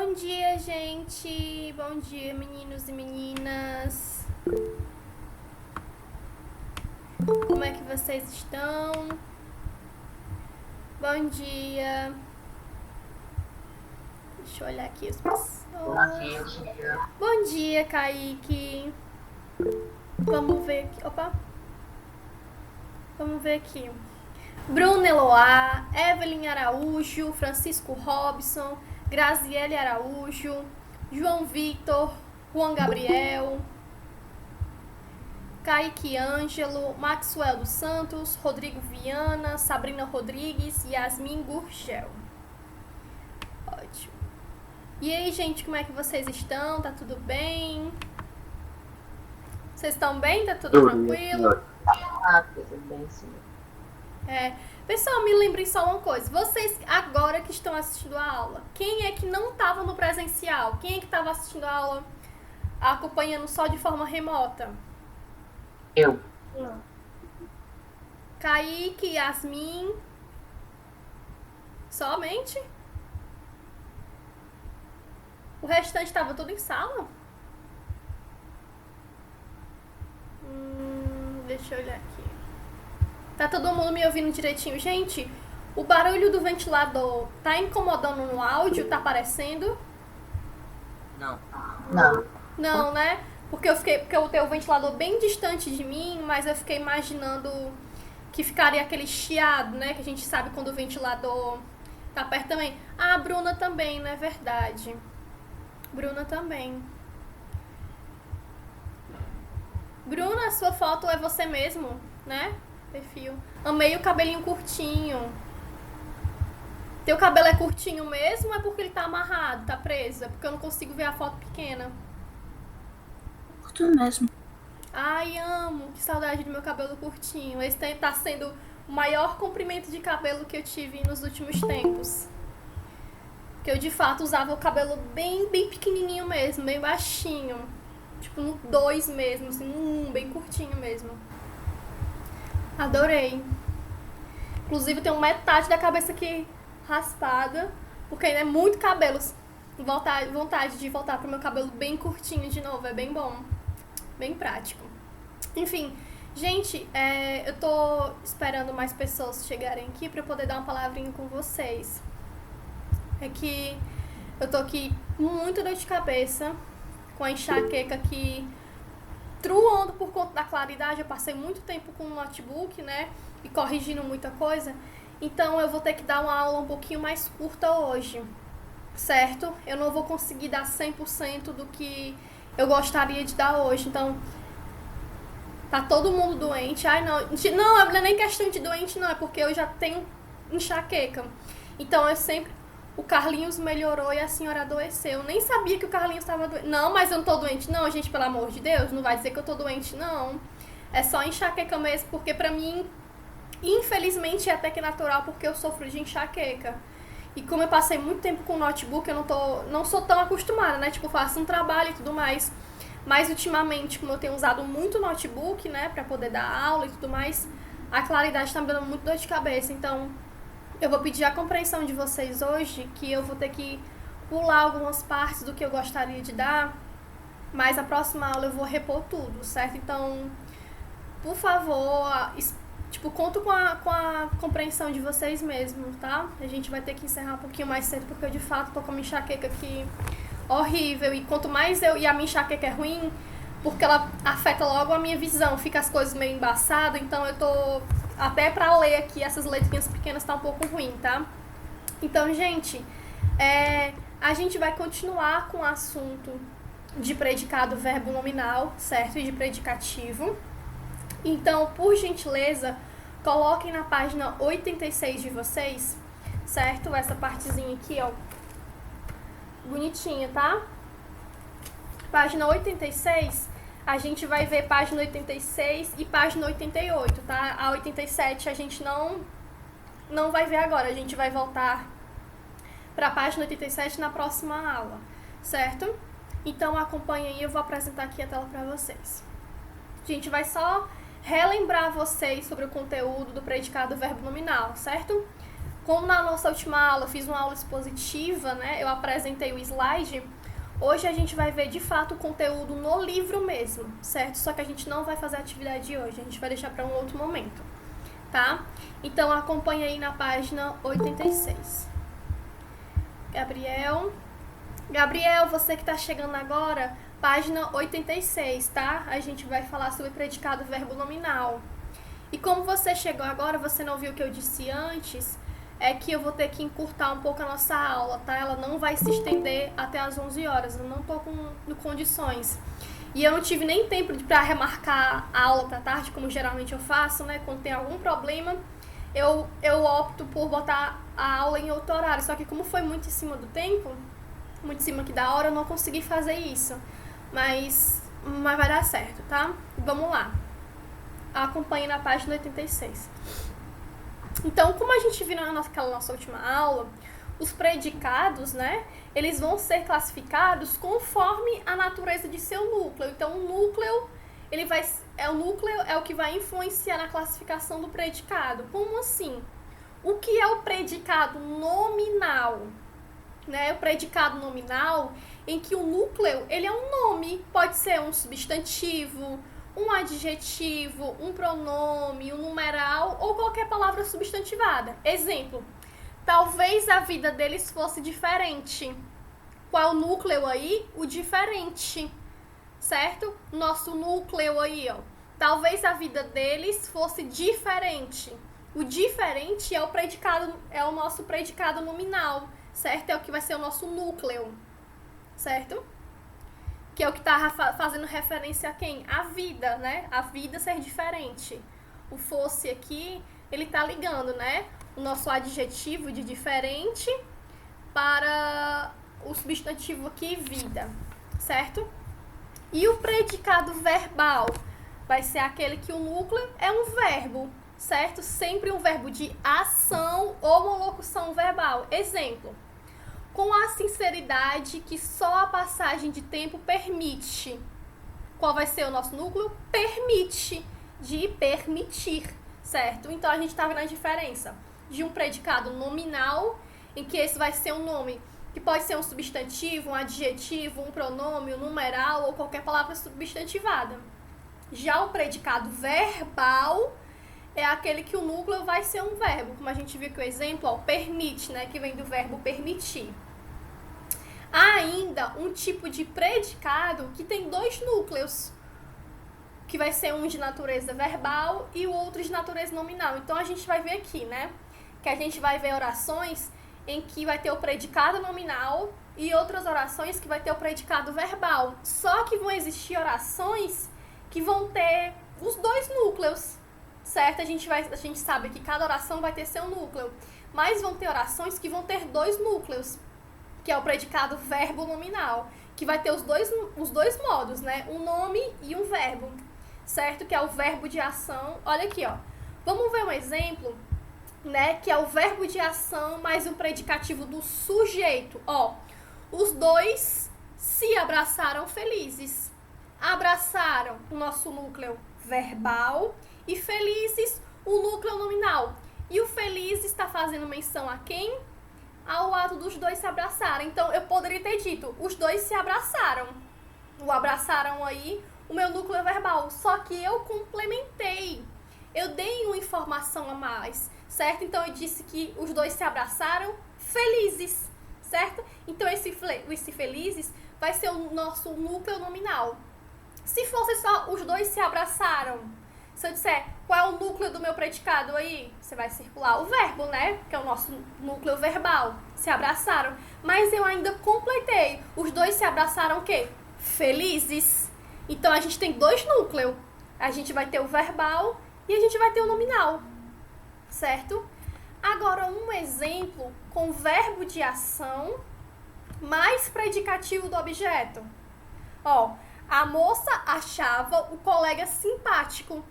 Bom dia, gente! Bom dia, meninos e meninas! Como é que vocês estão? Bom dia! Deixa eu olhar aqui as pessoas. Bom dia, Kaique! Vamos ver aqui. Opa! Vamos ver aqui. Bruna Eloá, Evelyn Araújo, Francisco Robson, Graziele Araújo, João Victor, Juan Gabriel, Kaique Ângelo, Maxwell dos Santos, Rodrigo Viana, Sabrina Rodrigues e Yasmin Gurgel. Ótimo. E aí, gente, como é que vocês estão? Tá tudo bem? Vocês estão bem? Tá tudo tranquilo? Tudo bem, senhor. Pessoal, me lembrem só uma coisa. Vocês agora que estão assistindo a aula, quem é que não estava no presencial? Quem é que estava assistindo a aula, acompanhando só de forma remota? Eu. Kaique, Yasmin. Somente? O restante estava tudo em sala? Deixa eu olhar aqui. Tá todo mundo me ouvindo direitinho? Gente, o barulho do ventilador tá incomodando no áudio? Tá aparecendo? Não. Não, né? Porque eu tenho o ventilador bem distante de mim, mas eu fiquei imaginando que ficaria aquele chiado, né? Que a gente sabe quando o ventilador tá perto também. Ah, a Bruna também, não é verdade? Bruna também. Bruna, a sua foto é você mesmo, né? Perfil. Amei o cabelinho curtinho. Teu cabelo é curtinho mesmo ou é porque ele tá amarrado, tá preso? É porque eu não consigo ver a foto pequena. Curto mesmo. Ai, amo. Que saudade do meu cabelo curtinho. Esse tá sendo o maior comprimento de cabelo que eu tive nos últimos tempos. Porque eu, de fato, usava o cabelo bem pequenininho mesmo, bem baixinho. Tipo, no 2 mesmo, assim, no 1, bem curtinho mesmo. Adorei. Inclusive, tenho metade da cabeça aqui raspada, porque ainda é muito cabelo. Vontade de voltar pro meu cabelo bem curtinho de novo, é bem bom. Bem prático. Enfim, gente, eu tô esperando mais pessoas chegarem aqui pra eu poder dar uma palavrinha com vocês. É que eu tô aqui com muita dor de cabeça, com a enxaqueca aqui truando por conta da claridade. Eu passei muito tempo com o notebook, né, e corrigindo muita coisa. Então eu vou ter que dar uma aula um pouquinho mais curta hoje, certo? Eu não vou conseguir dar 100% do que eu gostaria de dar hoje. Então, tá todo mundo doente. Ai, não é nem questão de doente, não. É porque eu já tenho enxaqueca. Então, o Carlinhos melhorou e a senhora adoeceu. Eu nem sabia que o Carlinhos estava doente. Não, mas eu não tô doente, não, gente, pelo amor de Deus. Não vai dizer que eu tô doente, não. É só enxaqueca mesmo, porque pra mim, infelizmente, é até que natural, porque eu sofro de enxaqueca. E como eu passei muito tempo com o notebook, eu não sou tão acostumada, né? Tipo, faço um trabalho e tudo mais. Mas ultimamente, como eu tenho usado muito notebook, né, pra poder dar aula e tudo mais, a claridade tá me dando muito dor de cabeça. Então, eu vou pedir a compreensão de vocês hoje, que eu vou ter que pular algumas partes do que eu gostaria de dar, mas a próxima aula eu vou repor tudo, certo? Então, por favor, conto com a compreensão de vocês mesmo, tá? A gente vai ter que encerrar um pouquinho mais cedo, porque eu de fato tô com uma enxaqueca aqui horrível, e quanto mais e a minha enxaqueca é ruim, porque ela afeta logo a minha visão, fica as coisas meio embaçadas, então eu tô, até pra ler aqui essas letrinhas pequenas tá um pouco ruim, tá? Então, gente, a gente vai continuar com o assunto de predicado verbo nominal, certo? E de predicativo. Então, por gentileza, coloquem na página 86 de vocês, certo? Essa partezinha aqui, ó, bonitinha, tá? Página 86, a gente vai ver página 86 e página 88, tá? A 87 a gente não vai ver agora, a gente vai voltar pra página 87 na próxima aula, certo? Então, acompanha aí, eu vou apresentar aqui a tela pra vocês. A gente vai só relembrar vocês sobre o conteúdo do predicado verbo nominal, certo? como na nossa última aula eu fiz uma aula expositiva, né? Eu apresentei o slide. Hoje a gente vai ver de fato o conteúdo no livro mesmo, certo? Só que a gente não vai fazer a atividade hoje, a gente vai deixar para um outro momento, tá? Então acompanha aí na página 86. Gabriel, você que tá chegando agora, página 86, tá? A gente vai falar sobre predicado verbo nominal. E como você chegou agora, você não viu o que eu disse antes, é que eu vou ter que encurtar um pouco a nossa aula, tá? Ela não vai se estender até as 11 horas, eu não tô com condições. E eu não tive nem tempo para remarcar a aula para tarde, como geralmente eu faço, né? Quando tem algum problema, eu opto por botar a aula em outro horário. Só que como foi muito em cima do tempo, muito em cima aqui da hora, eu não consegui fazer isso. Mas vai dar certo, tá? Vamos lá. Acompanhe na página 86. Então, como a gente viu naquela nossa última aula, os predicados, né, eles vão ser classificados conforme a natureza de seu núcleo. Então, o núcleo é o que vai influenciar na classificação do predicado. Como assim? O que é o predicado nominal? Né? O predicado nominal, em que o núcleo ele é um nome, pode ser um substantivo, um adjetivo, um pronome, um numeral ou qualquer palavra substantivada. Exemplo, talvez a vida deles fosse diferente. Qual o núcleo aí? O diferente, certo? Nosso núcleo aí, ó. Talvez a vida deles fosse diferente. O diferente é o nosso predicado nominal, certo? É o que vai ser o nosso núcleo, certo? Que é o que está fazendo referência a quem? A vida, né? A vida ser diferente. O fosse aqui, ele está ligando, né? O nosso adjetivo de diferente para o substantivo aqui, vida, certo? E o predicado verbal vai ser aquele que o núcleo é um verbo, certo? Sempre um verbo de ação ou uma locução verbal. Exemplo, com a sinceridade que só a passagem de tempo permite. Qual vai ser o nosso núcleo? Permite, de permitir, certo? Então, a gente está vendo a diferença de um predicado nominal, em que esse vai ser um nome que pode ser um substantivo, um adjetivo, um pronome, um numeral ou qualquer palavra substantivada. Já o predicado verbal é aquele que o núcleo vai ser um verbo, como a gente viu que o exemplo, ó, permite, né, que vem do verbo permitir. Há ainda um tipo de predicado que tem dois núcleos, que vai ser um de natureza verbal e o outro de natureza nominal. Então, a gente vai ver aqui, né, que a gente vai ver orações em que vai ter o predicado nominal e outras orações que vai ter o predicado verbal. Só que vão existir orações que vão ter os dois núcleos, certo? A gente sabe que cada oração vai ter seu núcleo, mas vão ter orações que vão ter dois núcleos, que é o predicado verbo nominal, que vai ter os dois modos, né? Um nome e um verbo, certo? Que é o verbo de ação. Olha aqui, ó. Vamos ver um exemplo, né? Que é o verbo de ação mais um predicativo do sujeito. Ó, os dois se abraçaram felizes. Abraçaram o nosso núcleo verbal e felizes o núcleo nominal. E o feliz está fazendo menção a quem? Ao ato dos dois se abraçarem. Então, eu poderia ter dito, os dois se abraçaram. O abraçaram aí, o meu núcleo verbal. Só que eu complementei. Eu dei uma informação a mais, certo? Então, eu disse que os dois se abraçaram felizes, certo? Então, esse felizes vai ser o nosso núcleo nominal. Se fosse só os dois se abraçaram, se eu disser qual é o núcleo do meu predicado aí, você vai circular o verbo, né? Que é o nosso núcleo verbal. Se abraçaram. Mas eu ainda completei. Os dois se abraçaram o quê? Felizes. Então, a gente tem dois núcleos. A gente vai ter o verbal e a gente vai ter o nominal, certo? Agora, um exemplo com verbo de ação mais predicativo do objeto. Ó, a moça achava o colega simpático.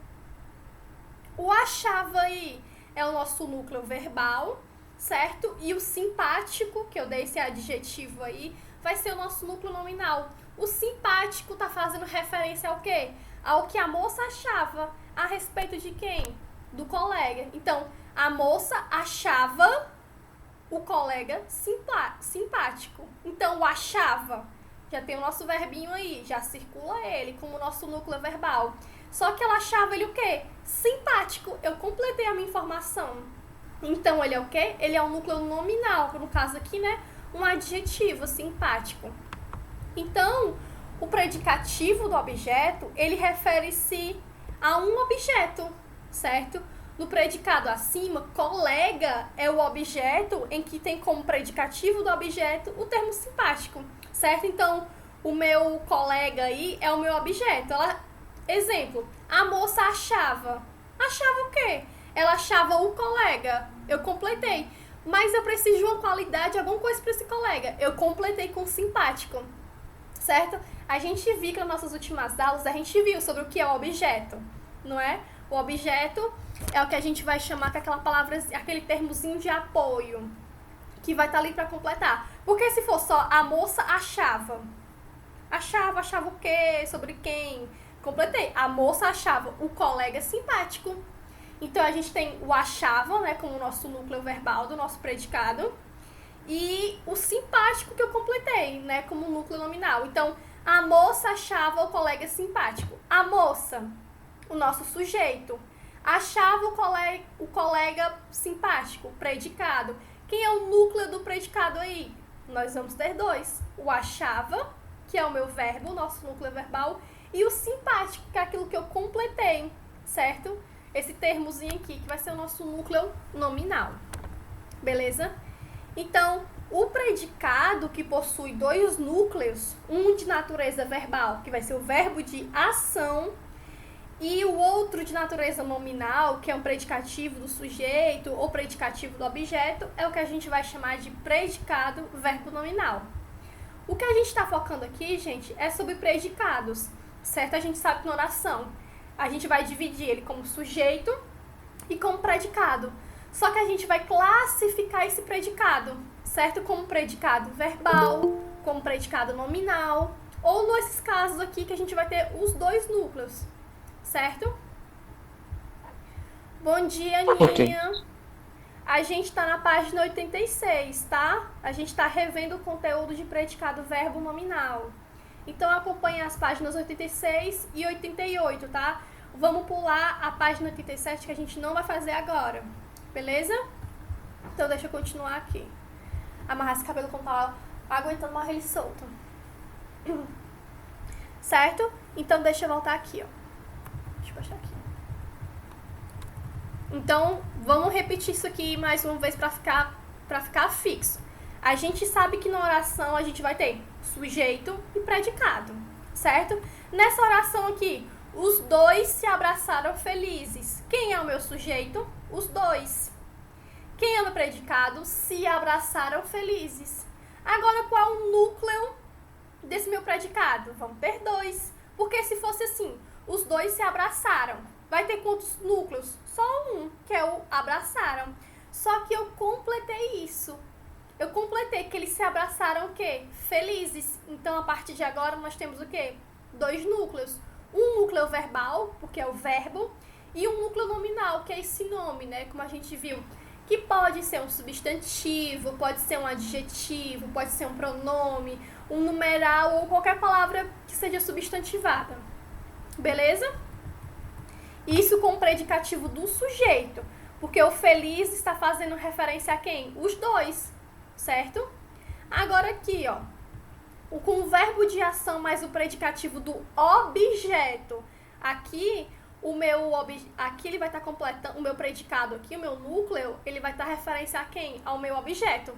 O achava aí é o nosso núcleo verbal, certo? E o simpático, que eu dei esse adjetivo aí, vai ser o nosso núcleo nominal. O simpático tá fazendo referência ao quê? Ao que a moça achava. A respeito de quem? Do colega. Então, a moça achava o colega simpático. Então, o achava, já tem o nosso verbinho aí, já circula ele como o nosso núcleo verbal. Só que ela achava ele o quê? Simpático. Eu completei a minha informação. Então, ele é o quê? Ele é um núcleo nominal, no caso aqui, né? Um adjetivo, simpático. Então, o predicativo do objeto, ele refere-se a um objeto, certo? No predicado acima, colega é o objeto em que tem como predicativo do objeto o termo simpático, certo? Então, o meu colega aí é o meu objeto. Exemplo, a moça achava. Achava o quê? Ela achava o colega. Eu completei. Mas eu preciso de uma qualidade, alguma coisa para esse colega. Eu completei com simpático, certo? A gente viu que nas nossas últimas aulas, a gente viu sobre o que é o objeto, não é? O objeto é o que a gente vai chamar com aquela palavra, aquele termozinho de apoio, que vai estar ali para completar. Porque se for só a moça achava. Achava o quê? Sobre quem? Completei. A moça achava o colega simpático. Então, a gente tem o achava, né, como o nosso núcleo verbal do nosso predicado. E o simpático que eu completei, né, como núcleo nominal. Então, a moça achava o colega simpático. A moça, o nosso sujeito, achava o colega simpático, predicado. Quem é o núcleo do predicado aí? Nós vamos ter dois. O achava, que é o meu verbo, o nosso núcleo verbal, e o simpático, que é aquilo que eu completei, certo? Esse termozinho aqui, que vai ser o nosso núcleo nominal. Beleza? Então, o predicado que possui dois núcleos, um de natureza verbal, que vai ser o verbo de ação, e o outro de natureza nominal, que é um predicativo do sujeito ou predicativo do objeto, é o que a gente vai chamar de predicado verbo nominal. O que a gente está focando aqui, gente, é sobre predicados, certo? A gente sabe que na oração a gente vai dividir ele como sujeito e como predicado. Só que a gente vai classificar esse predicado, certo? Como predicado verbal, como predicado nominal, ou nesses casos aqui que a gente vai ter os dois núcleos, certo? Bom dia, Aninha. Ok. A gente tá na página 86, tá? A gente tá revendo o conteúdo de predicado verbo nominal. Então, acompanhe as páginas 86 e 88, tá? Vamos pular a página 87, que a gente não vai fazer agora. Beleza? Então, deixa eu continuar aqui. Amarrar esse cabelo como tá aguentando amarrar ele solto. Certo? Então, deixa eu voltar aqui, ó. Deixa eu baixar aqui. Então, vamos repetir isso aqui mais uma vez para ficar fixo. A gente sabe que na oração a gente vai ter sujeito e predicado, certo? Nessa oração aqui, os dois se abraçaram felizes. Quem é o meu sujeito? Os dois. Quem é o meu predicado? Se abraçaram felizes. Agora, qual é o núcleo desse meu predicado? Vamos ter dois. Porque se fosse assim, os dois se abraçaram, vai ter quantos núcleos? Só um, que é o abraçaram. Só que eu completei isso. Eu completei que eles se abraçaram o quê? Felizes. Então, a partir de agora, nós temos o quê? Dois núcleos. Um núcleo verbal, porque é o verbo, e um núcleo nominal, que é esse nome, né? Como a gente viu. Que pode ser um substantivo, pode ser um adjetivo, pode ser um pronome, um numeral ou qualquer palavra que seja substantivada. Beleza? Isso com o predicativo do sujeito, porque o feliz está fazendo referência a quem? Os dois, certo? Agora aqui, ó, com o verbo de ação mais o predicativo do objeto. Aqui, aqui ele vai estar completando, o meu predicado aqui, o meu núcleo, ele vai estar referência a quem? Ao meu objeto.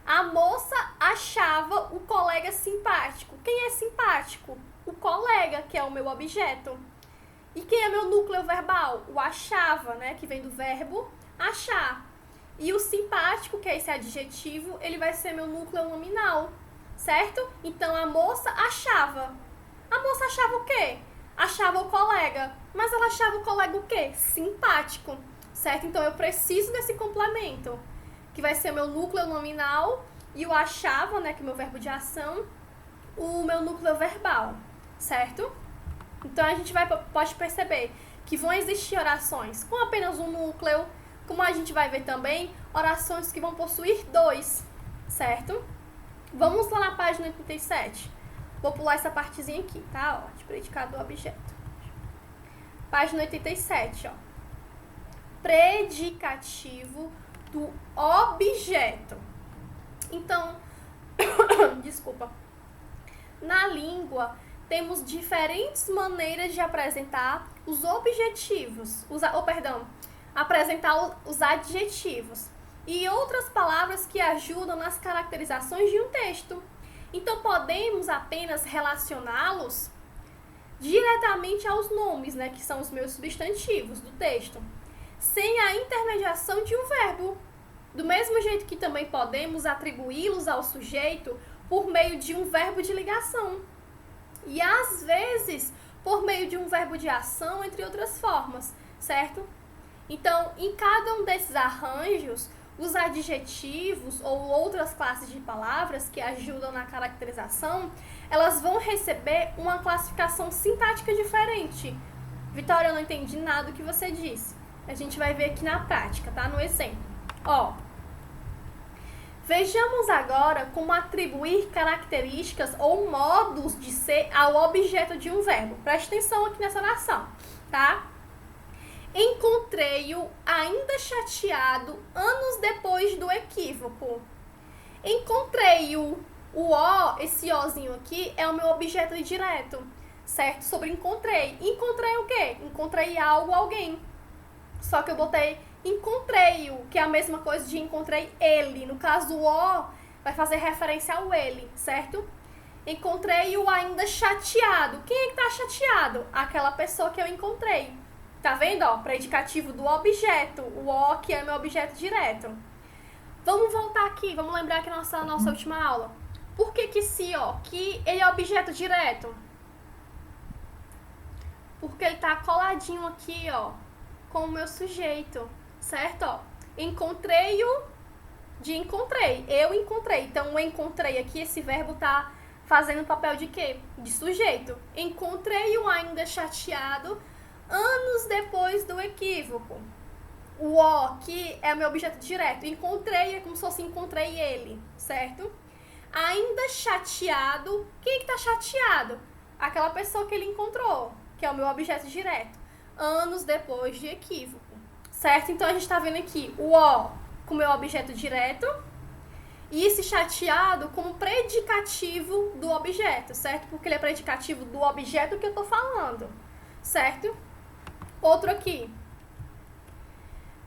A moça achava o colega simpático. Quem é simpático? O colega, que é o meu objeto. E quem é meu núcleo verbal? O achava, né? Que vem do verbo achar. E o simpático, que é esse adjetivo, ele vai ser meu núcleo nominal, certo? Então, a moça achava. A moça achava o quê? Achava o colega. Mas ela achava o colega o quê? Simpático, certo? Então, eu preciso desse complemento, que vai ser meu núcleo nominal e o achava, né? Que é o meu verbo de ação, o meu núcleo verbal, certo? Então, a gente pode perceber que vão existir orações com apenas um núcleo, como a gente vai ver também, orações que vão possuir dois, certo? Vamos lá na página 87. Vou pular essa partezinha aqui, tá? Ó, de predicado do objeto. Página 87, ó. Predicativo do objeto. Então, desculpa. Na língua, temos diferentes maneiras de apresentar os objetivos, apresentar os adjetivos e outras palavras que ajudam nas caracterizações de um texto. Então, podemos apenas relacioná-los diretamente aos nomes, né, que são os meus substantivos do texto, sem a intermediação de um verbo. Do mesmo jeito que também podemos atribuí-los ao sujeito por meio de um verbo de ligação. E às vezes por meio de um verbo de ação, entre outras formas, certo? Então, em cada um desses arranjos, os adjetivos ou outras classes de palavras que ajudam na caracterização, elas vão receber uma classificação sintática diferente. Vitória, eu não entendi nada do que você disse. A gente vai ver aqui na prática, tá? No exemplo. Ó, vejamos agora como atribuir características ou modos de ser ao objeto de um verbo. Preste atenção aqui nessa oração, tá? Encontrei-o ainda chateado anos depois do equívoco. Encontrei-o. O O, esse Ozinho aqui, é o meu objeto direto, certo? Sobre encontrei. Encontrei o quê? Encontrei algo, alguém. Só que eu botei encontrei-o, que é a mesma coisa de encontrei ele. No caso, o O vai fazer referência ao ele, certo? Encontrei-o ainda chateado. Quem é que tá chateado? Aquela pessoa que eu encontrei. Tá vendo, ó? Predicativo do objeto. O O, que é meu objeto direto. Vamos voltar aqui. Vamos lembrar aqui nossa última aula. Por que que esse O, que ele é objeto direto? Porque ele tá coladinho aqui, ó, com o meu sujeito. Certo? Ó, encontrei-o de encontrei. Eu encontrei. Então, o encontrei aqui, esse verbo tá fazendo o papel de quê? De sujeito. Encontrei-o ainda chateado anos depois do equívoco. O O aqui é meu objeto direto. Encontrei é como se fosse encontrei ele, certo? Ainda chateado. Quem é que tá chateado? Aquela pessoa que ele encontrou, que é o meu objeto direto. Anos depois de equívoco. Certo? Então, a gente tá vendo aqui o O como meu objeto direto e esse chateado como predicativo do objeto, certo? Porque ele é predicativo do objeto que eu tô falando, certo? Outro aqui.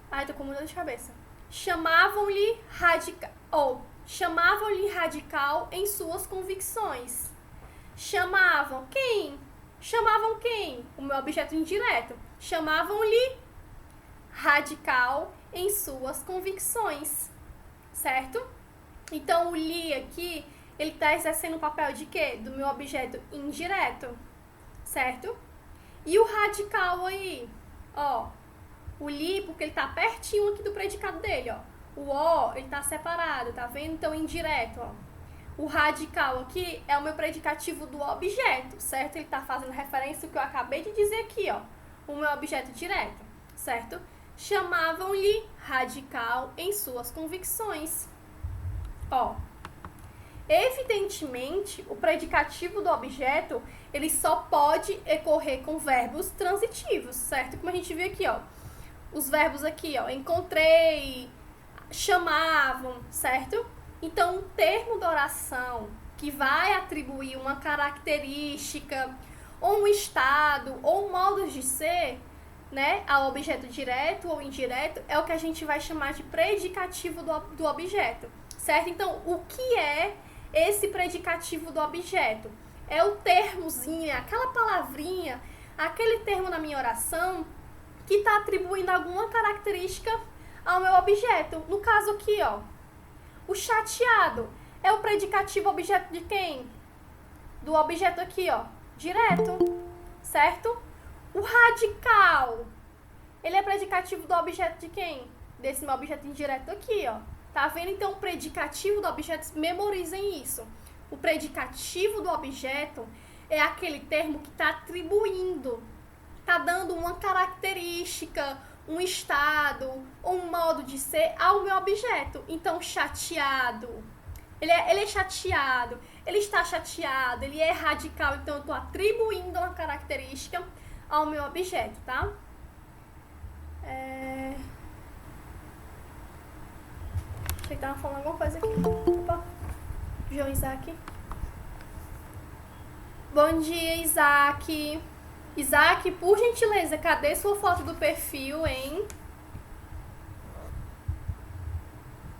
Ai, tô com muita dor de cabeça. Chamavam-lhe radical em suas convicções. Chamavam quem? Chamavam quem? O meu objeto indireto. Chamavam-lhe radical em suas convicções, certo? Então, o li aqui, ele tá exercendo o papel de quê? Do meu objeto indireto, certo? E o radical aí, ó, o li, porque ele tá pertinho aqui do predicado dele, ó. O O, ele tá separado, tá vendo? Então, indireto, ó. O radical aqui é o meu predicativo do objeto, certo? Ele tá fazendo referência ao que eu acabei de dizer aqui, ó. O meu objeto direto, certo? Chamavam-lhe radical em suas convicções. Ó, evidentemente, o predicativo do objeto, ele só pode ocorrer com verbos transitivos, certo? Como a gente viu aqui, ó. Os verbos aqui, ó, encontrei, chamavam, certo? Então, um termo da oração que vai atribuir uma característica, ou um estado, ou modos de ser, né, ao objeto direto ou indireto, é o que a gente vai chamar de predicativo do objeto, certo? Então, o que é esse predicativo do objeto? É o termozinho, aquela palavrinha, aquele termo na minha oração que está atribuindo alguma característica ao meu objeto. No caso aqui, ó, o chateado é o predicativo objeto de quem? Do objeto aqui, ó, direto, certo? O radical, ele é predicativo do objeto de quem? Desse meu objeto indireto aqui, ó. Tá vendo? Então, o predicativo do objeto, memorizem isso. O predicativo do objeto é aquele termo que está atribuindo, está dando uma característica, um estado ou um modo de ser ao meu objeto. Então, chateado. Ele é chateado, ele está chateado, ele é radical, então eu estou atribuindo uma característica ao meu objeto, tá? Achei que tava falando alguma coisa aqui. Opa, João Isaac. Bom dia, Isaac. Isaac, por gentileza, cadê sua foto do perfil, hein?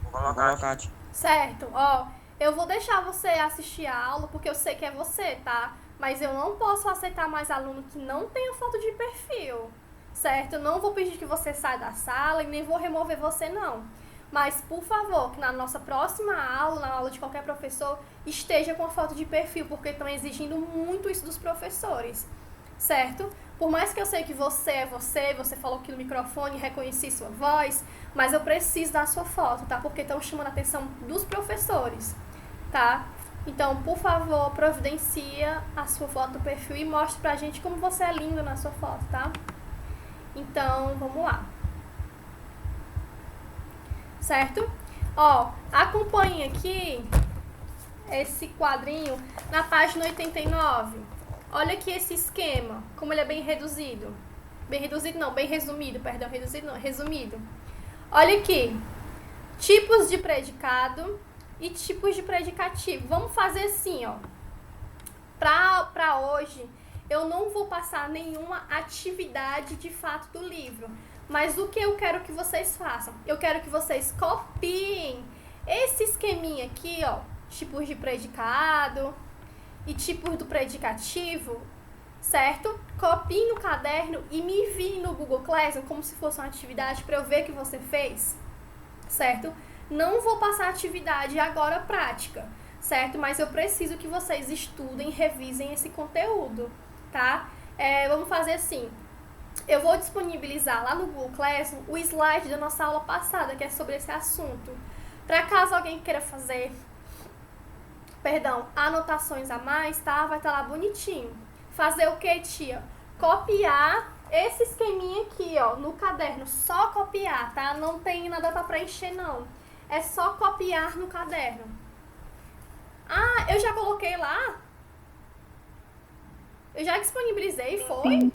Vou colocar aqui. Certo, ó, eu vou deixar você assistir a aula porque eu sei que é você, tá? Mas eu não posso aceitar mais aluno que não tenha foto de perfil, certo? Eu não vou pedir que você saia da sala e nem vou remover você, não. Mas, por favor, que na nossa próxima aula, na aula de qualquer professor, esteja com a foto de perfil, porque estão exigindo muito isso dos professores, certo? Por mais que eu sei que você é você falou aqui no microfone, reconheci sua voz, mas eu preciso da sua foto, tá? Porque estão chamando a atenção dos professores, tá? Então, por favor, providencia a sua foto do perfil e mostre pra gente como você é lindo na sua foto, tá? Então, vamos lá. Certo? Ó, acompanhe aqui esse quadrinho na página 89. Olha aqui esse esquema, como ele é bem reduzido. Bem reduzido não, bem resumido, perdão, reduzido não, resumido. Olha aqui, tipos de predicado e tipos de predicativo. Vamos fazer assim, ó. Pra hoje, eu não vou passar nenhuma atividade de fato do livro. Mas o que eu quero que vocês façam? Eu quero que vocês copiem esse esqueminha aqui, ó. Tipos de predicado e tipos do predicativo, certo? Copiem no caderno e me enviem no Google Classroom como se fosse uma atividade para eu ver que você fez, certo? Não vou passar atividade agora prática, certo? Mas eu preciso que vocês estudem, revisem esse conteúdo, tá? Vamos fazer assim. Eu vou disponibilizar lá no Google Classroom o slide da nossa aula passada, que é sobre esse assunto. Para caso alguém queira fazer, anotações a mais, tá? Vai estar lá bonitinho. Fazer o que, tia? Copiar esse esqueminha aqui, ó, no caderno. Só copiar, tá? Não tem nada para preencher, não. É só copiar no caderno. Ah, eu já coloquei lá? Eu já disponibilizei, foi?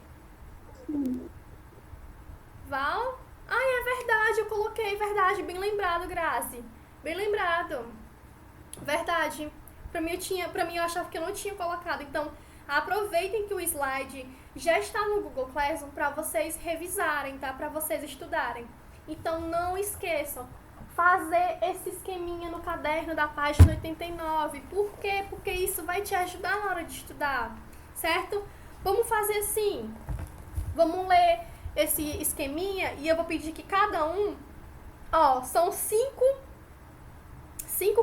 Val? Ai, é verdade, eu coloquei, verdade. Bem lembrado, Grazi. Bem lembrado. Verdade. Pra mim eu achava que eu não tinha colocado. Então, aproveitem que o slide já está no Google Classroom para vocês revisarem, tá? Para vocês estudarem. Então, não esqueçam. Fazer esse esqueminha no caderno da página 89. Por quê? Porque isso vai te ajudar na hora de estudar, certo? Vamos fazer assim. Vamos ler esse esqueminha e eu vou pedir que cada um, ó, são cinco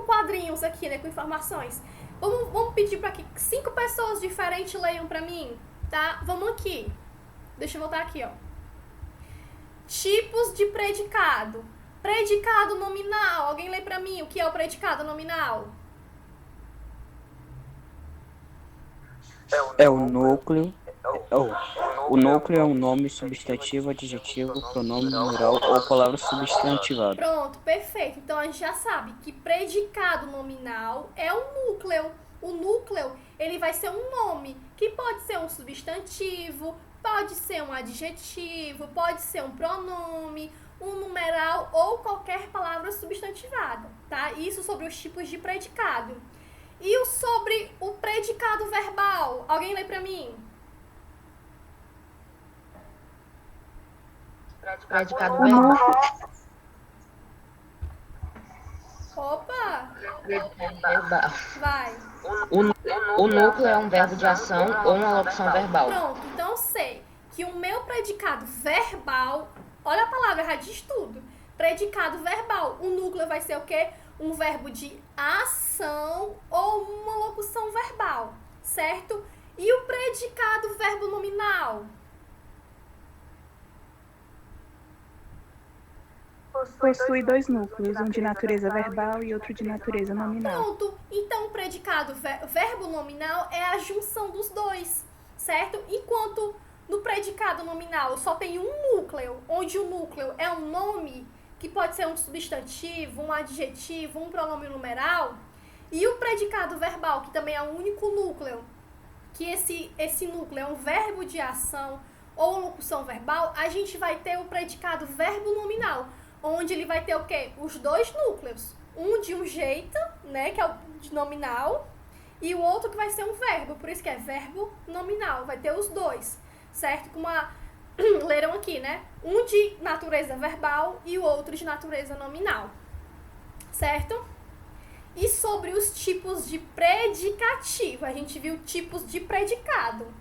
quadrinhos aqui, né, com informações. Vamos pedir para que 5 pessoas diferentes leiam para mim, tá? Vamos aqui. Deixa eu voltar aqui, ó. Tipos de predicado. Predicado nominal. Alguém lê para mim o que é o predicado nominal? É o núcleo. O núcleo é um nome substantivo, adjetivo, pronome numeral ou palavra substantivada. Pronto, perfeito. Então a gente já sabe que predicado nominal é o núcleo. O núcleo, ele vai ser um nome, que pode ser um substantivo, pode ser um adjetivo, pode ser um pronome, um numeral ou qualquer palavra substantivada, tá? Isso sobre os tipos de predicado. E sobre o predicado verbal? Alguém lê pra mim? Predicado verbal. Opa! Verbal. Vai. O núcleo é um verbo de ação ou uma locução verbal. Pronto, então eu sei que o meu predicado verbal, olha a palavra, já diz tudo. Predicado verbal, o núcleo vai ser o quê? Um verbo de ação ou uma locução verbal, certo? E o predicado verbo nominal? Possui 2 núcleos, um de natureza verbal e outro de natureza nominal. Pronto, então o predicado verbo nominal é a junção dos dois, certo? Enquanto no predicado nominal só tem um núcleo, onde o núcleo é um nome, que pode ser um substantivo, um adjetivo, um pronome numeral, e o predicado verbal, que também é o único núcleo, que esse núcleo é um verbo de ação ou locução verbal, a gente vai ter o predicado verbo nominal, onde ele vai ter o quê? Os dois núcleos. Um de um jeito, né, que é o de nominal, e o outro que vai ser um verbo, por isso que é verbo nominal, vai ter os dois, certo? Como leram aqui, né? Um de natureza verbal e o outro de natureza nominal, certo? E sobre os tipos de predicativo, a gente viu tipos de predicado.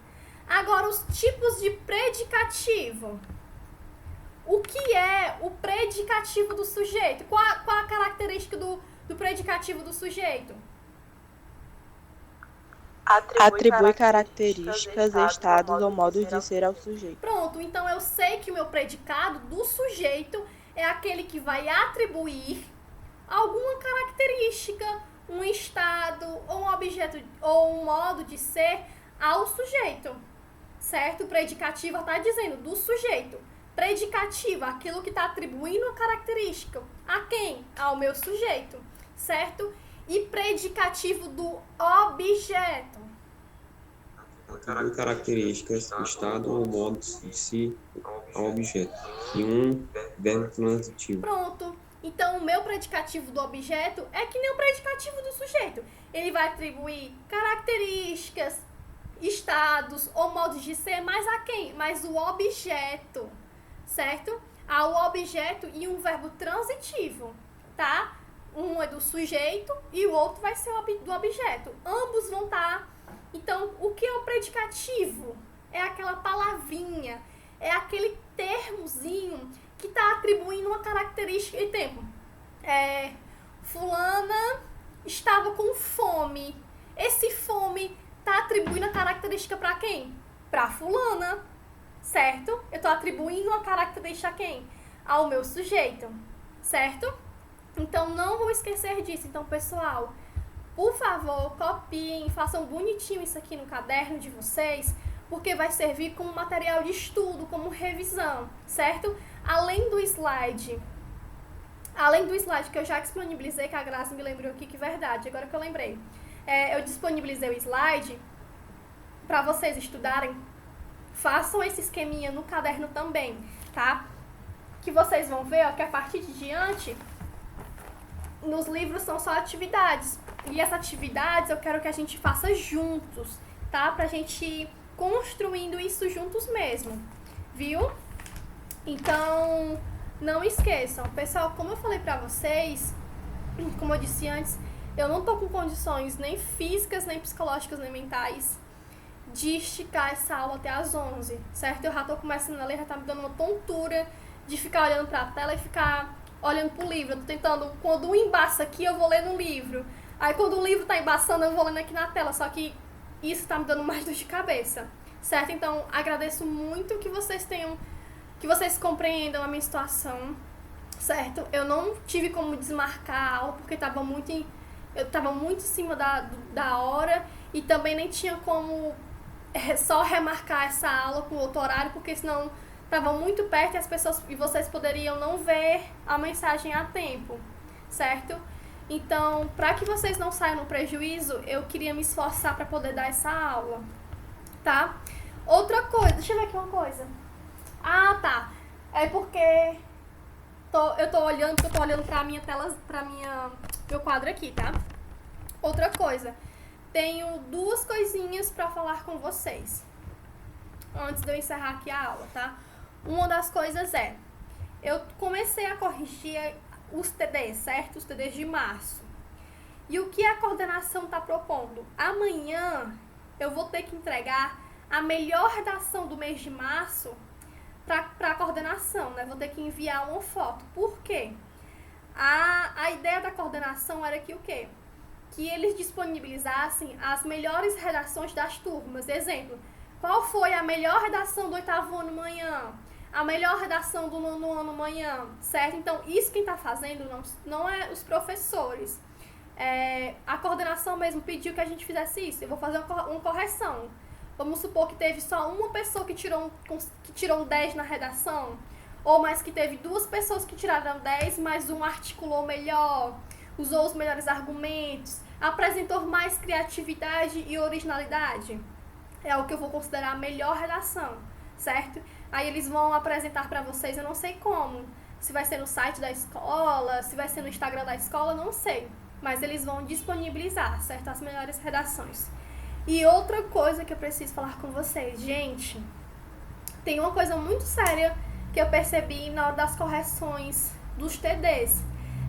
Agora, os tipos de predicativo. O que é o predicativo do sujeito? Qual a característica do predicativo do sujeito? Atribui características, estados ou modos de ser ao sujeito. Pronto, então eu sei que o meu predicado do sujeito é aquele que vai atribuir alguma característica, um estado, ou um objeto, ou um modo de ser ao sujeito, certo? O predicativo está dizendo do sujeito. Predicativo, aquilo que está atribuindo a característica. A quem? Ao meu sujeito, certo? E predicativo do objeto. Atribui características, estado ou modo de si ao objeto. E um verbo transitivo. Pronto. Então, o meu predicativo do objeto é que nem o predicativo do sujeito. Ele vai atribuir características, estados ou modos de ser, mas a quem? Mas o objeto, certo? Ao objeto e um verbo transitivo, tá? Um é do sujeito e o outro vai ser do objeto. Ambos vão estar. Então, o que é o predicativo? É aquela palavrinha, é aquele termozinho que está atribuindo uma característica e tempo. Fulana estava com fome. Esse fome está atribuindo a característica para quem? Para fulana, certo? Eu estou atribuindo uma característica a quem? Ao meu sujeito, certo? Então, não vou esquecer disso. Então, pessoal, por favor, copiem, façam bonitinho isso aqui no caderno de vocês, porque vai servir como material de estudo, como revisão, certo? Além do slide que eu já disponibilizei, que a Graça me lembrou aqui, que verdade, agora que eu lembrei. Eu disponibilizei o slide para vocês estudarem. Façam esse esqueminha no caderno também, tá? Que vocês vão ver, ó, que a partir de diante, nos livros são só atividades. E essas atividades eu quero que a gente faça juntos, tá? Pra gente ir construindo isso juntos mesmo, viu? Então, não esqueçam. Pessoal, como eu falei pra vocês, como eu disse antes, eu não tô com condições nem físicas, nem psicológicas, nem mentais de esticar essa aula até às 11, certo? Eu já tô começando a ler, já tá me dando uma tontura de ficar olhando pra tela e ficar olhando pro livro. Eu tô tentando, quando um embaça aqui, eu vou ler no livro. Aí quando o livro tá embaçando, eu vou lendo aqui na tela. Só que isso tá me dando mais dor de cabeça, certo? Então, agradeço muito que vocês compreendam a minha situação, certo? Eu não tive como desmarcar a aula, porque eu tava muito em cima da hora, e também nem tinha como só remarcar essa aula com outro horário, porque senão tava muito perto e vocês poderiam não ver a mensagem a tempo, certo? Então, para que vocês não saiam no prejuízo, eu queria me esforçar para poder dar essa aula, tá? Outra coisa, deixa eu ver aqui uma coisa. Ah, tá. É porque eu tô olhando pra minha tela, meu quadro aqui, tá? Outra coisa, tenho duas coisinhas pra falar com vocês antes de eu encerrar aqui a aula, tá? Uma das coisas eu comecei a corrigir os TDs, certo? Os TDs de março. E o que a coordenação tá propondo? Amanhã eu vou ter que entregar a melhor redação do mês de março para a coordenação, né? Vou ter que enviar uma foto. Por quê? A ideia da coordenação era que o quê? Que eles disponibilizassem as melhores redações das turmas. Exemplo, qual foi a melhor redação do 8º ano manhã? A melhor redação do 9º ano manhã, certo? Então, isso quem está fazendo não é os professores. A coordenação mesmo pediu que a gente fizesse isso. Eu vou fazer uma correção. Vamos supor que teve só uma pessoa que tirou um 10 na redação, ou mais que teve 2 pessoas que tiraram 10, mas um articulou melhor, usou os melhores argumentos, apresentou mais criatividade e originalidade. É o que eu vou considerar a melhor redação, certo? Aí eles vão apresentar para vocês, eu não sei como, se vai ser no site da escola, se vai ser no Instagram da escola, não sei. Mas eles vão disponibilizar, certo? As melhores redações. E outra coisa que eu preciso falar com vocês, gente, tem uma coisa muito séria que eu percebi na hora das correções dos TDs.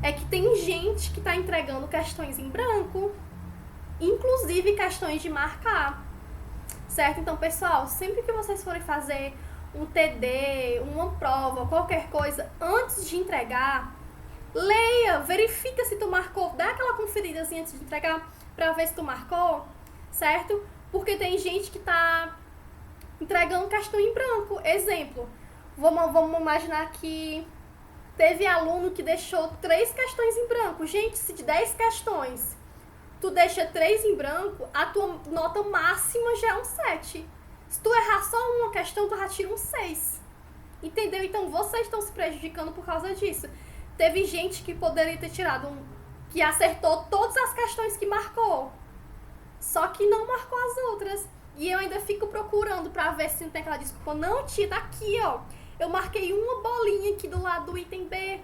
É que tem gente que tá entregando questões em branco, inclusive questões de marcar, certo? Então, pessoal, sempre que vocês forem fazer um TD, uma prova, qualquer coisa, antes de entregar, leia, verifica se tu marcou, dá aquela conferidazinha antes de entregar pra ver se tu marcou, certo? Porque tem gente que tá entregando questão em branco. Exemplo, vamos imaginar que teve aluno que deixou 3 questões em branco. Gente, se de 10 questões tu deixa 3 em branco, a tua nota máxima já é um 7. Se tu errar só uma questão, tu já tira um 6. Entendeu? Então vocês estão se prejudicando por causa disso. Teve gente que poderia ter tirado que acertou todas as questões que marcou, só que não marcou as outras. E eu ainda fico procurando pra ver se não tem aquela desculpa. Não, tia, tá aqui, ó. Eu marquei uma bolinha aqui do lado do item B.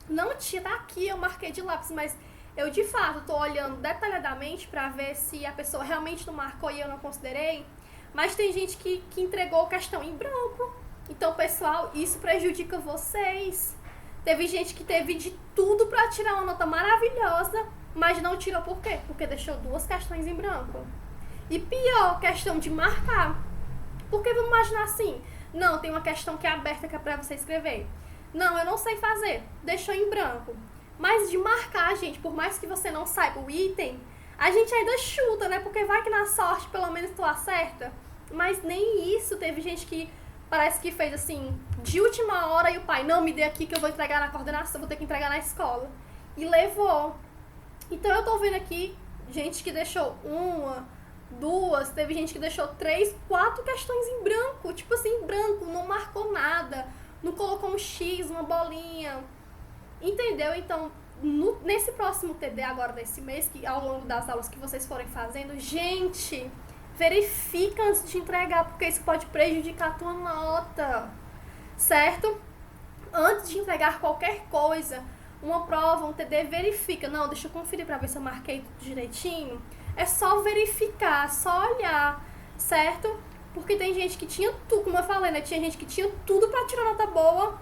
Não, tia, tá aqui, eu marquei de lápis, mas eu de fato tô olhando detalhadamente pra ver se a pessoa realmente não marcou e eu não considerei. Mas tem gente que entregou questão em branco. Então, pessoal, isso prejudica vocês. Teve gente que teve de tudo pra tirar uma nota maravilhosa, mas não tirou por quê? Porque deixou 2 questões em branco. E pior, questão de marcar. Porque vamos imaginar assim, não, tem uma questão que é aberta que é pra você escrever. Não, eu não sei fazer, deixou em branco. Mas de marcar, gente, por mais que você não saiba o item, a gente ainda chuta, né? Porque vai que na sorte pelo menos tu acerta. Mas nem isso, teve gente que parece que fez assim, de última hora, e o pai, não, me dê aqui que eu vou entregar na coordenação, vou ter que entregar na escola. E levou. Então eu tô vendo aqui gente que deixou 1, 2, teve gente que deixou 3, 4 questões em branco. Tipo assim, em branco, não marcou nada, não colocou um X, uma bolinha. Entendeu? Então, nesse próximo TD agora desse mês, que ao longo das aulas que vocês forem fazendo, gente, verifica antes de entregar, porque isso pode prejudicar a tua nota, certo? Antes de entregar qualquer coisa, uma prova, um TD, verifica. Não, deixa eu conferir pra ver se eu marquei tudo direitinho. É só verificar, só olhar, certo? Porque tem gente que tinha tudo, como eu falei, né? Tinha gente que tinha tudo pra tirar nota boa,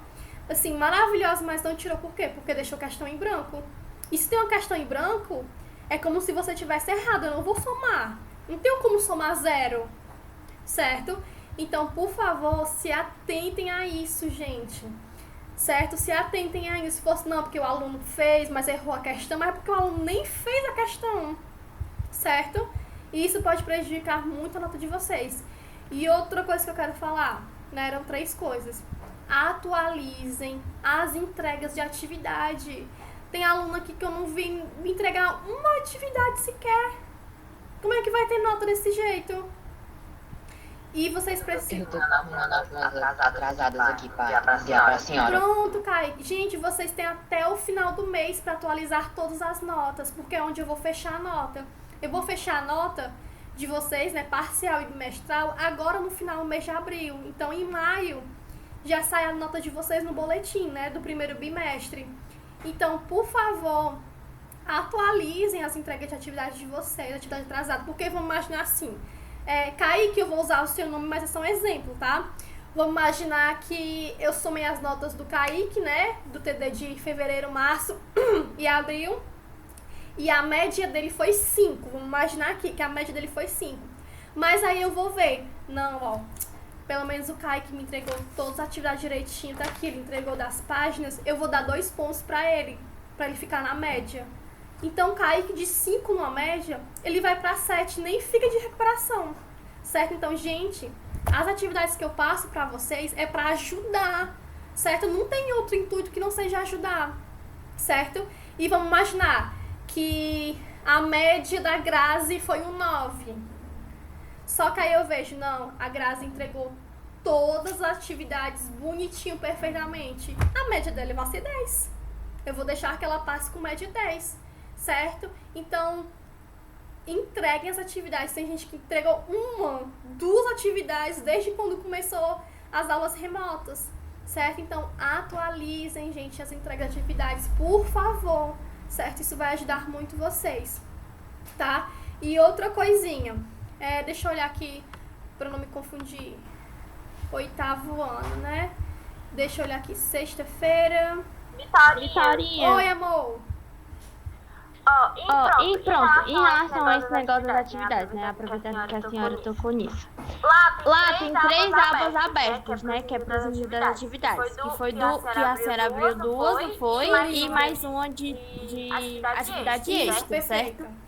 assim, maravilhosa, mas não tirou por quê? Porque deixou questão em branco. E se tem uma questão em branco, é como se você tivesse errado. Eu não vou somar. Não tenho como somar 0, certo? Então, por favor, se atentem a isso, gente. Certo? Se atentem a isso. Se fosse não, porque o aluno fez, mas errou a questão, mas é porque o aluno nem fez a questão. Certo? E isso pode prejudicar muito a nota de vocês. E outra coisa que eu quero falar, né? Eram 3 coisas. Atualizem as entregas de atividade. Tem aluno aqui que eu não vi me entregar uma atividade sequer. Como é que vai ter nota desse jeito? E vocês precisam... Eu tô com notas atrasadas aqui pra enviar pra senhora. Pronto, Kaique. Gente, vocês têm até o final do mês para atualizar todas as notas, porque é onde eu vou fechar a nota. Eu vou fechar a nota de vocês, né, parcial e bimestral, agora no final do mês de abril. Então, em maio, já sai a nota de vocês no boletim, né, do primeiro bimestre. Então, por favor, atualizem as entregas de atividade de vocês, atividade atrasada, porque vamos imaginar assim, Kaique, eu vou usar o seu nome, mas é só um exemplo, tá? Vamos imaginar que eu somei as notas do Kaique, né, do TD de fevereiro, março e abril, e a média dele foi 5. Vamos imaginar aqui que a média dele foi 5. Mas aí eu vou ver, não, ó, pelo menos o Kaique me entregou todas as atividades direitinho, tá aqui, ele entregou das páginas, eu vou dar 2 pontos pra ele ficar na média. Então, Kaique de 5 numa média, ele vai pra 7, nem fica de recuperação, certo? Então, gente, as atividades que eu passo pra vocês é pra ajudar, certo? Não tem outro intuito que não seja ajudar, certo? E vamos imaginar que a média da Grazi foi um 9. Só que aí eu vejo, não, a Grazi entregou todas as atividades bonitinho, perfeitamente. A média dela vai ser 10. Eu vou deixar que ela passe com média 10, certo? Então, entreguem as atividades. Tem gente que entregou 1, 2 atividades desde quando começou as aulas remotas, certo? Então, atualizem, gente, as entregas de atividades, por favor, certo? Isso vai ajudar muito vocês, tá? E outra coisinha, deixa eu olhar aqui para não me confundir. 8º ano, né? Deixa eu olhar aqui, sexta-feira. Vitorinha. Oi, amor. E pronto, em relação a esse negócio das atividades, né? Aproveitando que a senhora tocou nisso. Lá tem 3 abas abertas, né? Que é para as atividades. Que foi que a senhora abriu 2, não foi? E mais uma de atividade extra, certo?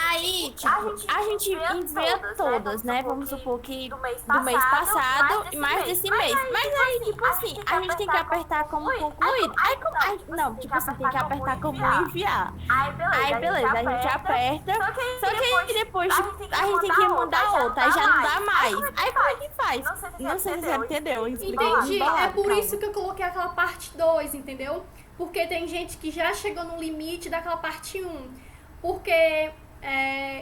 Aí, tipo, a gente envia todas, né? Vamos supor que do mês passado e mais desse mês. Mas aí, tipo assim, a gente tem que apertar como concluído. Não, tipo assim, tem que apertar como enviar. Aí, beleza, a gente aperta. Só que aí depois a gente tem que mandar outra, aí já não dá mais. Aí como é que faz? Não sei se você entendeu. Entendi, é por isso que eu coloquei aquela parte 2, entendeu? Porque tem gente que já chegou no limite daquela parte 1. Porque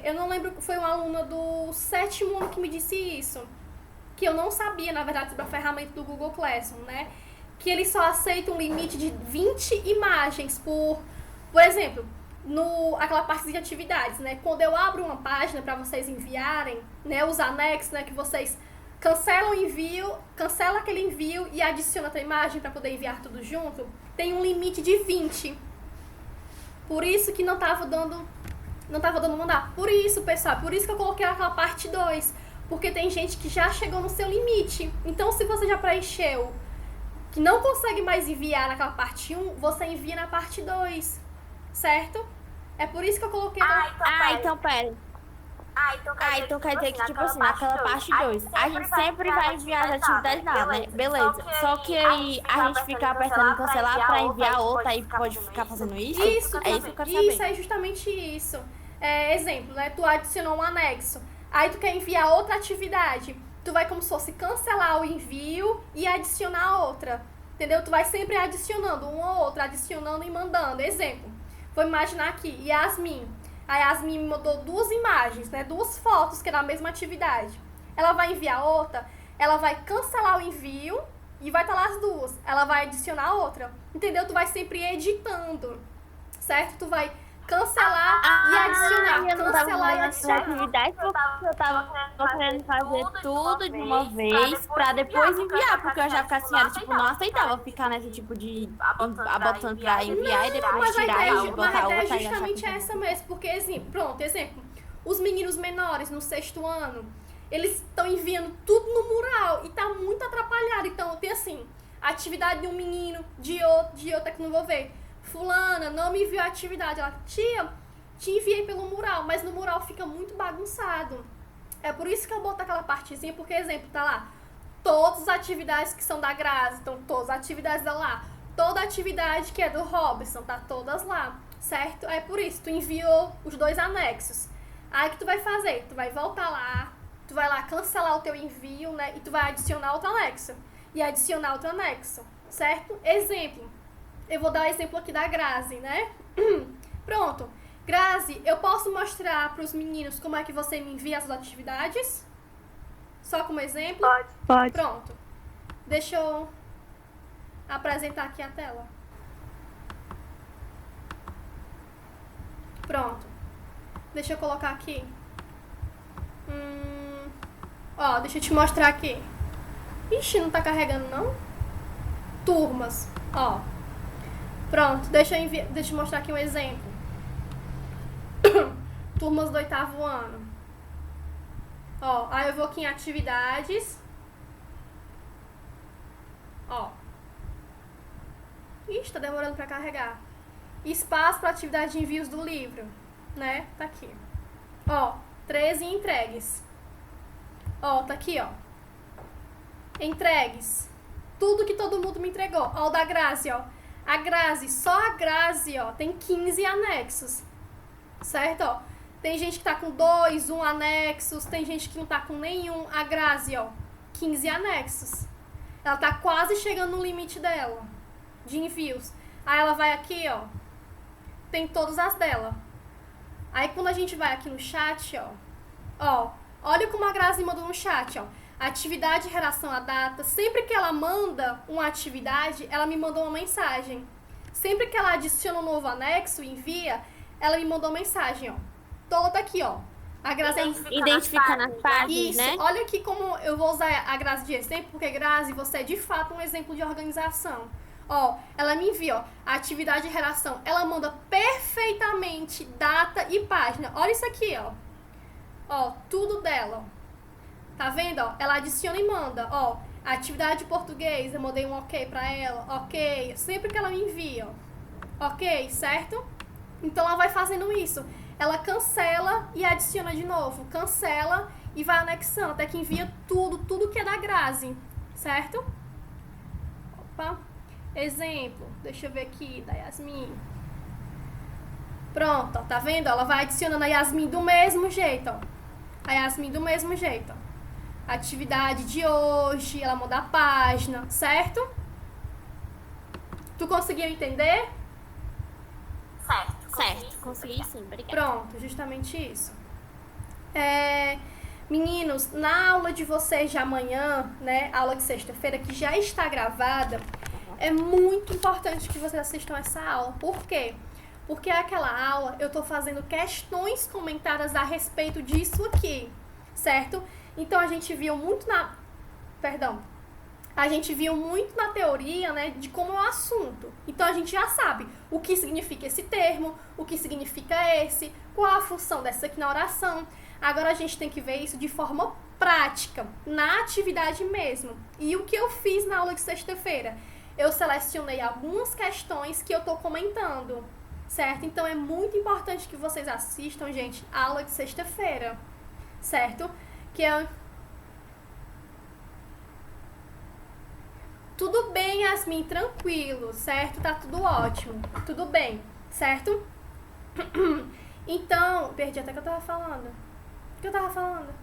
eu não lembro, foi uma aluna do 7º ano que me disse isso. Que eu não sabia, na verdade, sobre a ferramenta do Google Classroom, né? Que ele só aceita um limite de 20 imagens por exemplo, aquela parte de atividades, né? Quando eu abro uma página para vocês enviarem, né? Os anexos, né? Que vocês cancelam o envio, cancela aquele envio e adiciona outra imagem para poder enviar tudo junto. Tem um limite de 20. Por isso que não tava dando mandar. Por isso, pessoal, por isso que eu coloquei aquela parte 2. Porque tem gente que já chegou no seu limite. Então, se você já preencheu, que não consegue mais enviar naquela parte 1, você envia na parte 2. Certo? É por isso que eu coloquei... Então pera. Então quer dizer que, tipo assim, naquela parte 2, a gente sempre vai enviar as atividades lá, né? Beleza. Só que aí a gente fica apertando cancelar pra enviar outra, aí pode ficar fazendo isso? Isso, é isso que eu quero saber. Isso, é justamente isso. Exemplo, né? Tu adicionou um anexo, aí tu quer enviar outra atividade. Tu vai como se fosse cancelar o envio e adicionar outra. Entendeu? Tu vai sempre adicionando um ou outro, adicionando e mandando. Exemplo, vou imaginar aqui, Yasmin. A Yasmin me mandou 2 imagens, né? 2 fotos que é da mesma atividade. Ela vai enviar outra, ela vai cancelar o envio e vai estar lá as 2. Ela vai adicionar outra. Entendeu? Tu vai sempre editando, certo? Tu vai cancelar e adicionar. Eu não Cancelar e tava adicionar. atividade porque eu tava querendo fazer tudo de uma vez pra depois enviar, porque eu já ficava assim, era tipo, não aceitava ficar nesse tipo de botando pra enviar e depois Mas a tirar ideia, e botar outra é e achar justamente que... essa mesmo, porque, exemplo, os meninos menores no 6º ano, eles estão enviando tudo no mural e tá muito atrapalhado. Então, tem assim, a atividade de um menino, de outra que não vou ver. Fulana não me enviou a atividade. Ela, tia, te enviei pelo mural, mas no mural fica muito bagunçado. É por isso que eu boto aquela partezinha, porque, exemplo, tá lá, todas as atividades que são da Grazi, então todas as atividades dela lá. Toda atividade que é do Robson, tá todas lá, certo? É por isso, tu enviou os 2 anexos. Aí o que tu vai fazer? Tu vai voltar lá, tu vai lá cancelar o teu envio, né? E tu vai adicionar outro anexo. E adicionar outro anexo, certo? Exemplo. Eu vou dar o exemplo aqui da Grazi, né? Pronto. Grazi, eu posso mostrar para os meninos como é que você me envia as atividades? Só como exemplo? Pode. Pronto. Deixa eu apresentar aqui a tela. Pronto. Deixa eu colocar aqui. Ó, deixa eu te mostrar aqui. Ixi, não tá carregando não? Turmas. Ó. Pronto, deixa eu mostrar aqui um exemplo. Turmas do 8º ano. Ó, aí eu vou aqui em atividades. Ó. Ixi, tá demorando pra carregar. Espaço para atividade de envios do livro, né? Tá aqui. Ó, 13 entregues. Ó, tá aqui, ó. Entregues. Tudo que todo mundo me entregou. Ó, o da Grazi, ó. Só a Grazi, ó, tem 15 anexos. Certo, ó. Tem gente que tá com 2, 1 anexos, tem gente que não tá com nenhum. A Grazi, ó, 15 anexos. Ela tá quase chegando no limite dela, de envios. Aí ela vai aqui, ó, tem todas as dela. Aí quando a gente vai aqui no chat, ó, olha como a Grazi mandou no chat, ó. Atividade em relação à data. Sempre que ela manda uma atividade, ela me mandou uma mensagem. Sempre que ela adiciona um novo anexo e envia, ela me mandou uma mensagem, ó. Toda aqui, ó. A Grazi Identifica nas páginas, Isso, né? olha aqui como eu vou usar a Grazi de exemplo, porque Grazi, você é de fato um exemplo de organização. Ó, ela me envia, ó, a atividade de relação. Ela manda perfeitamente data e página. Olha isso aqui, ó. Ó, tudo dela, ó. Tá vendo, ó? Ela adiciona e manda, ó. Atividade de português, eu mandei um ok pra ela, ok. Sempre que ela me envia, ó. Ok, certo? Então ela vai fazendo isso. Ela cancela e adiciona de novo. Cancela e vai anexando, até que envia tudo que é da Grazi, certo? Opa. Exemplo, deixa eu ver aqui, da Yasmin. Pronto, ó, tá vendo? Ela vai adicionando a Yasmin do mesmo jeito, ó. A Yasmin do mesmo jeito, ó. Atividade de hoje, ela muda a página, certo? Tu conseguiu entender? Certo, consegui sim, obrigada. Pronto, justamente isso. Meninos, na aula de vocês de amanhã, né, aula de sexta-feira, que já está gravada, é muito importante que vocês assistam essa aula. Por quê? Porque aquela aula eu tô fazendo questões comentadas a respeito disso aqui, certo? Então a gente viu muito na teoria, né, de como é o assunto. Então a gente já sabe o que significa esse termo, o que significa esse, qual a função dessa aqui na oração. Agora a gente tem que ver isso de forma prática, na atividade mesmo. E o que eu fiz na aula de sexta-feira? Eu selecionei algumas questões que eu tô comentando, certo? Então é muito importante que vocês assistam, gente, a aula de sexta-feira, certo? Que é... Tudo bem, Yasmin, tranquilo, certo? Tá tudo ótimo, tudo bem, certo? Então, perdi até o que eu tava falando. O que eu tava falando?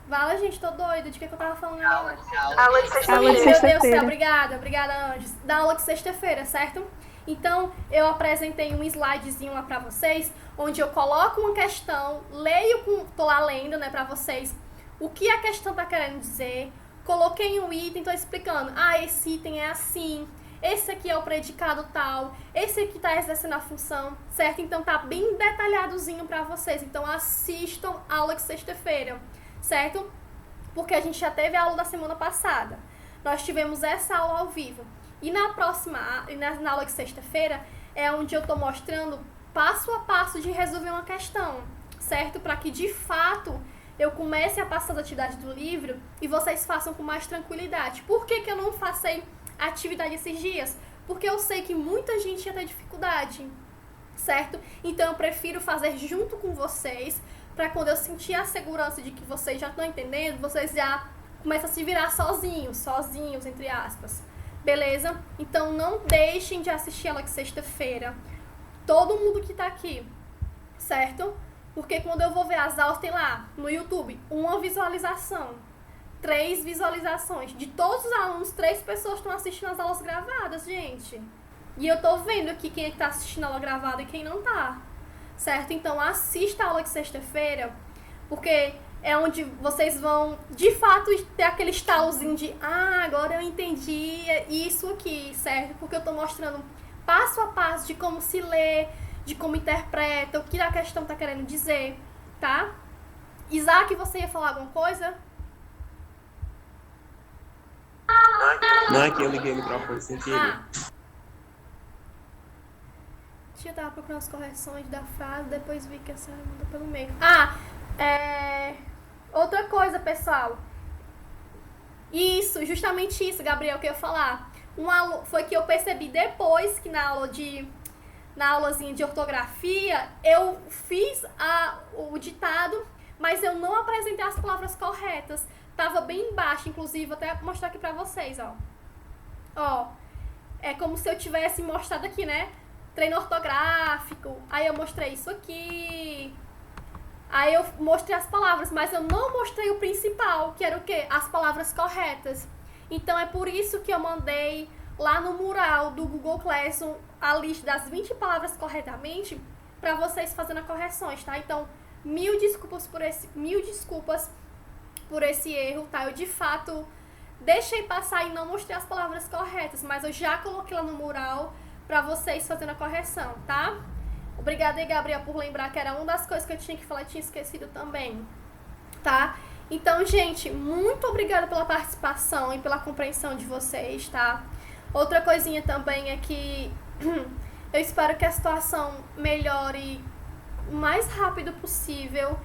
Fala, gente, tô doida. De que eu tava falando agora? Aula de Meu Deus do céu, sexta-feira. obrigada, Anjos. Da aula de sexta-feira, certo? Então, eu apresentei um slidezinho lá pra vocês, onde eu coloco uma questão, tô lá lendo, né, pra vocês, o que a questão tá querendo dizer, coloquei um item, tô explicando, esse item é assim, esse aqui é o predicado tal, esse aqui tá exercendo a função, certo? Então, tá bem detalhadozinho pra vocês. Então, assistam a aula de sexta-feira, certo? Porque a gente já teve a aula da semana passada. Nós tivemos essa aula ao vivo. E na próxima, na aula de sexta-feira, é onde eu tô mostrando passo a passo de resolver uma questão, certo? Para que, de fato, eu comece a passar as atividades do livro e vocês façam com mais tranquilidade. Por que eu não passei atividade esses dias? Porque eu sei que muita gente ia ter dificuldade, certo? Então, eu prefiro fazer junto com vocês, para quando eu sentir a segurança de que vocês já estão entendendo, vocês já começam a se virar sozinhos, entre aspas. Beleza? Então não deixem de assistir ela de sexta-feira. Todo mundo que tá aqui, certo? Porque quando eu vou ver as aulas, tem lá no YouTube 1 visualização, 3 visualizações. De todos os alunos, 3 pessoas estão assistindo as aulas gravadas, gente. E eu tô vendo aqui quem é que tá assistindo a aula gravada e quem não tá. Certo? Então assista a aula de sexta-feira, porque é onde vocês vão, de fato, ter aquele estalzinho de agora eu entendi isso aqui, certo? Porque eu tô mostrando passo a passo de como se lê, de como interpreta, o que a questão tá querendo dizer, tá? Isaac, você ia falar alguma coisa? Não é que eu liguei o microfone sem querer. Eu tava procurando as correções da frase, depois vi que essa mandou pelo meio. Outra coisa, pessoal. Isso, justamente isso, Gabriel, que eu ia falar. Foi que eu percebi depois que na aulazinha de ortografia, eu fiz o ditado, mas eu não apresentei as palavras corretas. Tava bem embaixo, inclusive, vou até mostrar aqui pra vocês, ó. Ó, é como se eu tivesse mostrado aqui, né? treino ortográfico, aí eu mostrei isso aqui, aí eu mostrei as palavras, mas eu não mostrei o principal, que era o quê? As palavras corretas. Então é por isso que eu mandei lá no mural do Google Classroom a lista das 20 palavras corretamente para vocês fazendo as correções, tá? Então, mil desculpas por esse erro, tá? Eu de fato deixei passar e não mostrei as palavras corretas, mas eu já coloquei lá no mural para vocês fazendo a correção, tá? Obrigada aí, Gabriel, por lembrar que era uma das coisas que eu tinha que falar e tinha esquecido também, tá? Então, gente, muito obrigada pela participação e pela compreensão de vocês, tá? Outra coisinha também é que eu espero que a situação melhore o mais rápido possível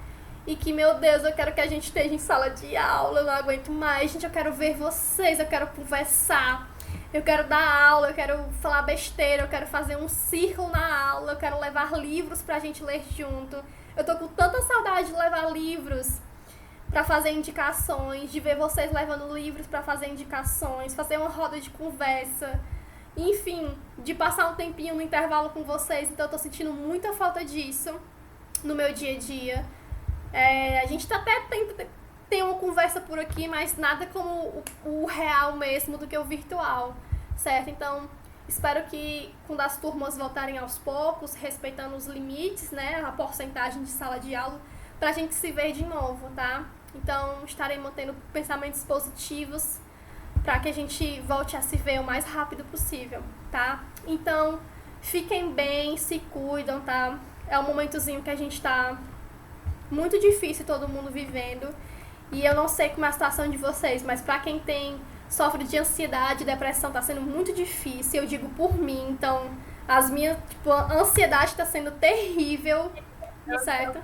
e que, meu Deus, eu quero que a gente esteja em sala de aula, eu não aguento mais, gente, eu quero ver vocês, eu quero conversar, eu quero dar aula, eu quero falar besteira, eu quero fazer um círculo na aula, eu quero levar livros pra gente ler junto. Eu tô com tanta saudade de levar livros pra fazer indicações, de ver vocês levando livros pra fazer indicações, fazer uma roda de conversa, enfim, de passar um tempinho no intervalo com vocês. Então eu tô sentindo muita falta disso no meu dia a dia. A gente tá até tem uma conversa por aqui, mas nada como o real mesmo do que o virtual, certo? Então, espero que quando as turmas voltarem aos poucos, respeitando os limites, né, a porcentagem de sala de aula, pra gente se ver de novo, tá? Então, estarei mantendo pensamentos positivos para que a gente volte a se ver o mais rápido possível, tá? Então, fiquem bem, se cuidam, tá? É um momentozinho que a gente tá muito difícil, todo mundo vivendo. E eu não sei como é a situação de vocês, mas pra quem sofre de ansiedade, depressão, tá sendo muito difícil. Eu digo por mim, então, a ansiedade tá sendo terrível, certo?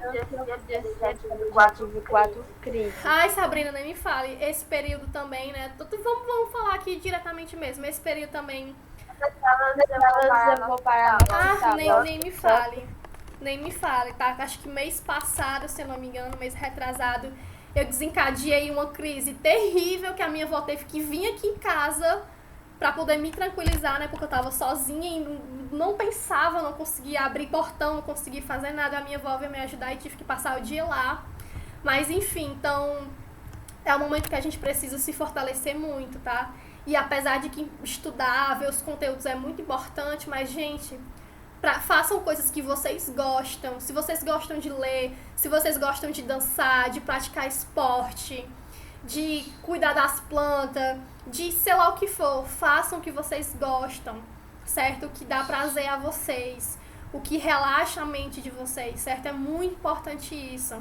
Quatro crises. Ai, Sabrina, nem me fale. Esse período também, né? Vamos falar aqui diretamente mesmo. Esse período também. Nem me fale. Nem me fale, tá? Acho que mês passado, se eu não me engano, mês retrasado, eu desencadeei uma crise terrível que a minha avó teve que vir aqui em casa pra poder me tranquilizar, né? Porque eu tava sozinha e não pensava, não conseguia abrir portão, não conseguia fazer nada. A minha avó veio me ajudar e tive que passar o dia lá. Mas enfim, então é um momento que a gente precisa se fortalecer muito, tá? E apesar de que estudar, ver os conteúdos é muito importante, mas, gente, façam coisas que vocês gostam. Se vocês gostam de ler, se vocês gostam de dançar, de praticar esporte, de cuidar das plantas, de sei lá o que for, façam o que vocês gostam, certo? O que dá prazer a vocês, o que relaxa a mente de vocês, certo? É muito importante isso,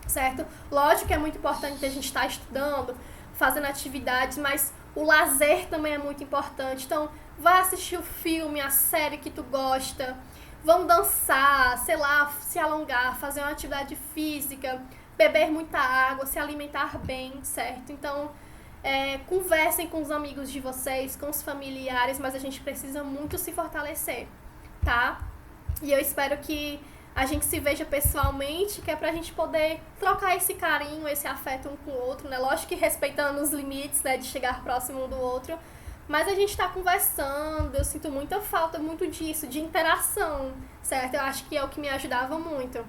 certo? Lógico que é muito importante a gente estar estudando, fazendo atividades, mas o lazer também é muito importante. Então, vai assistir o filme, a série que tu gosta, vão dançar, sei lá, se alongar, fazer uma atividade física, beber muita água, se alimentar bem, certo? Então, conversem com os amigos de vocês, com os familiares, mas a gente precisa muito se fortalecer, tá? E eu espero que a gente se veja pessoalmente, que é pra gente poder trocar esse carinho, esse afeto um com o outro, né? Lógico que respeitando os limites, né, de chegar próximo um do outro, mas a gente tá conversando, eu sinto muita falta, muito disso, de interação, certo? Eu acho que é o que me ajudava muito.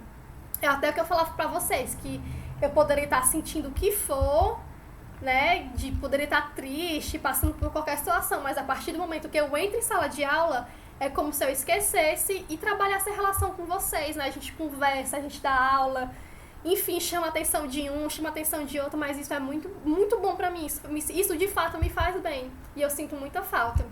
É até o que eu falava pra vocês, que eu poderia estar sentindo o que for, né, de poderia estar triste, passando por qualquer situação, mas a partir do momento que eu entro em sala de aula, é como se eu esquecesse e trabalhasse a relação com vocês, né? A gente conversa, a gente dá aula, enfim, chama a atenção de um, chama a atenção de outro, mas isso é muito, muito bom pra mim. Isso de fato me faz bem e eu sinto muita falta.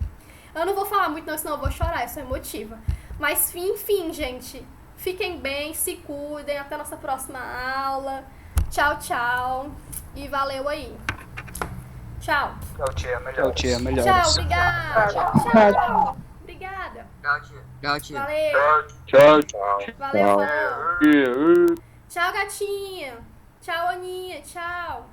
Eu não vou falar muito não, senão eu vou chorar, eu sou emotiva. Mas enfim, gente, fiquem bem, se cuidem, até a nossa próxima aula. Tchau, tchau e valeu aí. Tchau. Tchau, tia, melhor. Tchau, tia, melhor. Tchau, obrigada. Tchau. Obrigada. Tchau, tia. Valeu. Tchau, tchau. Valeu, Fran. Tchau, gatinha. Tchau, Aninha. Tchau.